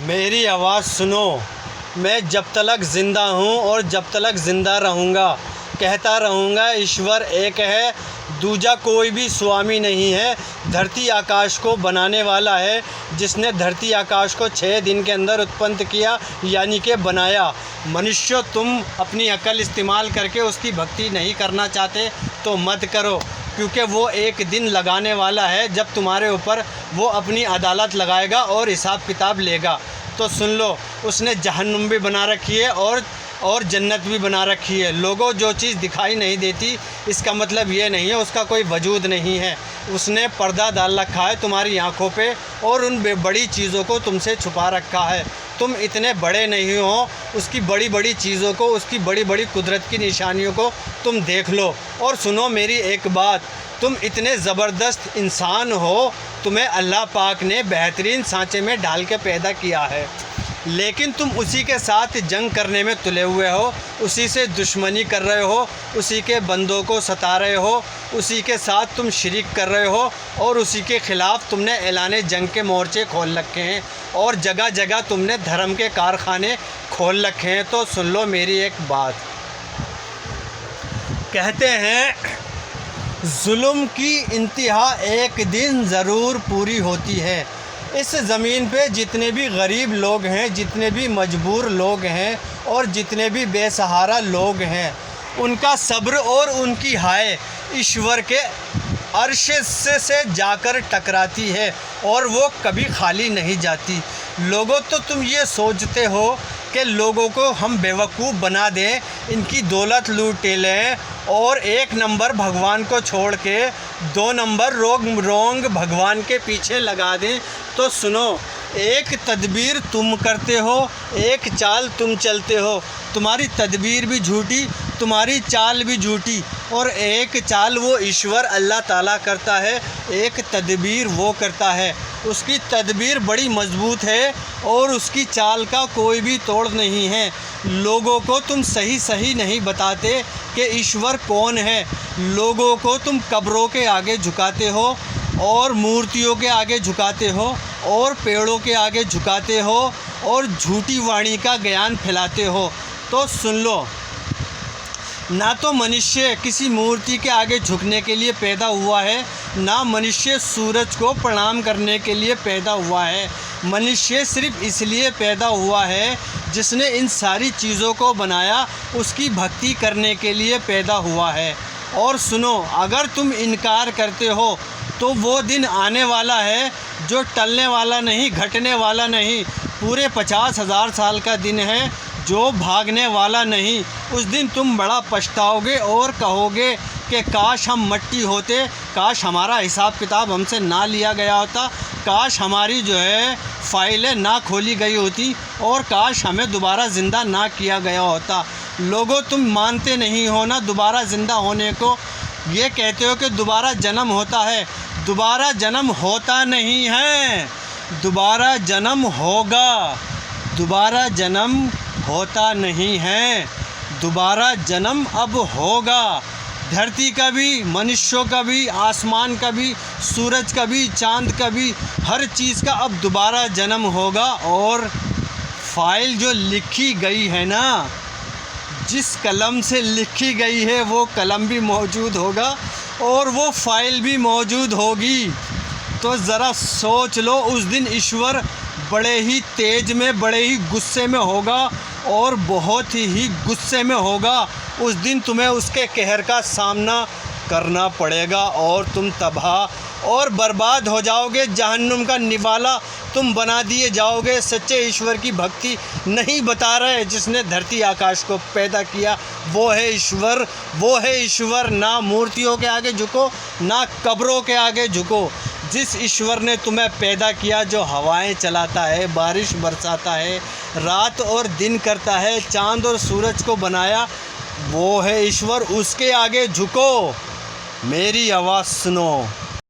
मेरी आवाज़ सुनो। मैं जब तलक ज़िंदा हूँ और जब तलक ज़िंदा रहूँगा कहता रहूँगा, ईश्वर एक है, दूजा कोई भी स्वामी नहीं है। धरती आकाश को बनाने वाला है, जिसने धरती आकाश को 6 दिन के अंदर उत्पन्न किया, यानी कि बनाया। मनुष्य, तुम अपनी अक्ल इस्तेमाल करके उसकी भक्ति नहीं करना चाहते तो मत करो, क्योंकि वो एक दिन लगाने वाला है जब तुम्हारे ऊपर वो अपनी अदालत लगाएगा और हिसाब किताब लेगा। तो सुन लो, उसने जहन्नुम भी बना रखी है और जन्नत भी बना रखी है। लोगों, जो चीज़ दिखाई नहीं देती इसका मतलब ये नहीं है उसका कोई वजूद नहीं है। उसने पर्दा डाल रखा है तुम्हारी आँखों पे और उन बड़ी चीज़ों को तुमसे छुपा रखा है। तुम इतने बड़े नहीं हो, उसकी बड़ी बड़ी चीज़ों को, उसकी बड़ी बड़ी कुदरत की निशानियों को तुम देख लो। और सुनो मेरी एक बात, तुम इतने ज़बरदस्त इंसान हो, तुम्हें अल्लाह पाक ने बेहतरीन सांचे में डाल के पैदा किया है, लेकिन तुम उसी के साथ जंग करने में तुले हुए हो, उसी से दुश्मनी कर रहे हो, उसी के बंदों को सता रहे हो, उसी के साथ तुम शिरक कर रहे हो और उसी के ख़िलाफ़ तुमने ऐलाने जंग के मोर्चे खोल रखे हैं और जगह जगह तुमने धर्म के कारखाने खोल रखे हैं। तो सुन लो मेरी एक बात, कहते हैं जुल्म की इंतहा एक दिन ज़रूर पूरी होती है। इस ज़मीन पे जितने भी गरीब लोग हैं, जितने भी मजबूर लोग हैं और जितने भी बेसहारा लोग हैं, उनका सब्र और उनकी हाय ईश्वर के अर्श से जाकर टकराती है और वो कभी खाली नहीं जाती। लोगों, तो तुम ये सोचते हो कि लोगों को हम बेवकूफ़ बना दें, इनकी दौलत लूट लें और 1 नंबर भगवान को छोड़ के 2 नंबर रोंग भगवान के पीछे लगा दें। तो सुनो, एक तदबीर तुम करते हो, एक चाल तुम चलते हो, तुम्हारी तदबीर भी झूठी, तुम्हारी चाल भी झूठी। और एक चाल वो ईश्वर अल्लाह ताला करता है, एक तदबीर वो करता है। उसकी तदबीर बड़ी मजबूत है और उसकी चाल का कोई भी तोड़ नहीं है। लोगों को तुम सही सही नहीं बताते कि ईश्वर कौन है। लोगों को तुम कब्रों के आगे झुकाते हो और मूर्तियों के आगे झुकाते हो और पेड़ों के आगे झुकाते हो और झूठी वाणी का ज्ञान फैलाते हो। तो सुन लो, ना तो मनुष्य किसी मूर्ति के आगे झुकने के लिए पैदा हुआ है, ना मनुष्य सूरज को प्रणाम करने के लिए पैदा हुआ है। मनुष्य सिर्फ़ इसलिए पैदा हुआ है, जिसने इन सारी चीज़ों को बनाया उसकी भक्ति करने के लिए पैदा हुआ है। और सुनो, अगर तुम इनकार करते हो तो वो दिन आने वाला है जो टलने वाला नहीं, घटने वाला नहीं, पूरे 50,000 साल का दिन है जो भागने वाला नहीं। उस दिन तुम बड़ा पछताओगे और कहोगे कि काश हम मट्टी होते, काश हमारा हिसाब किताब हमसे ना लिया गया होता, काश हमारी जो है फ़ाइलें ना खोली गई होती और काश हमें दोबारा ज़िंदा ना किया गया होता। लोगों, तुम मानते नहीं हो ना दोबारा ज़िंदा होने को। ये कहते हो कि दोबारा जन्म होता है, दोबारा जन्म होता नहीं है, दोबारा जन्म होगा। दोबारा जन्म होता नहीं है, दोबारा जन्म अब होगा। धरती का भी, मनुष्यों का भी, आसमान का भी, सूरज का भी, चाँद का भी, हर चीज़ का अब दोबारा जन्म होगा। और फाइल जो लिखी गई है ना, जिस कलम से लिखी गई है वो कलम भी मौजूद होगा और वो फाइल भी मौजूद होगी। तो ज़रा सोच लो, उस दिन ईश्वर बड़े ही तेज़ में, बड़े ही गुस्से में होगा और बहुत ही गुस्से में होगा। उस दिन तुम्हें उसके कहर का सामना करना पड़ेगा और तुम तबाह और बर्बाद हो जाओगे। जहन्नुम का निवाला तुम बना दिए जाओगे। सच्चे ईश्वर की भक्ति नहीं बता रहे, जिसने धरती आकाश को पैदा किया वो है ईश्वर, वो है ईश्वर। ना मूर्तियों के आगे झुको, ना कब्रों के आगे झुको। जिस ईश्वर ने तुम्हें पैदा किया, जो हवाएं चलाता है, बारिश बरसाता है, रात और दिन करता है, चाँद और सूरज को बनाया, वो है ईश्वर। उसके आगे झुको। मेरी आवाज़ सुनो।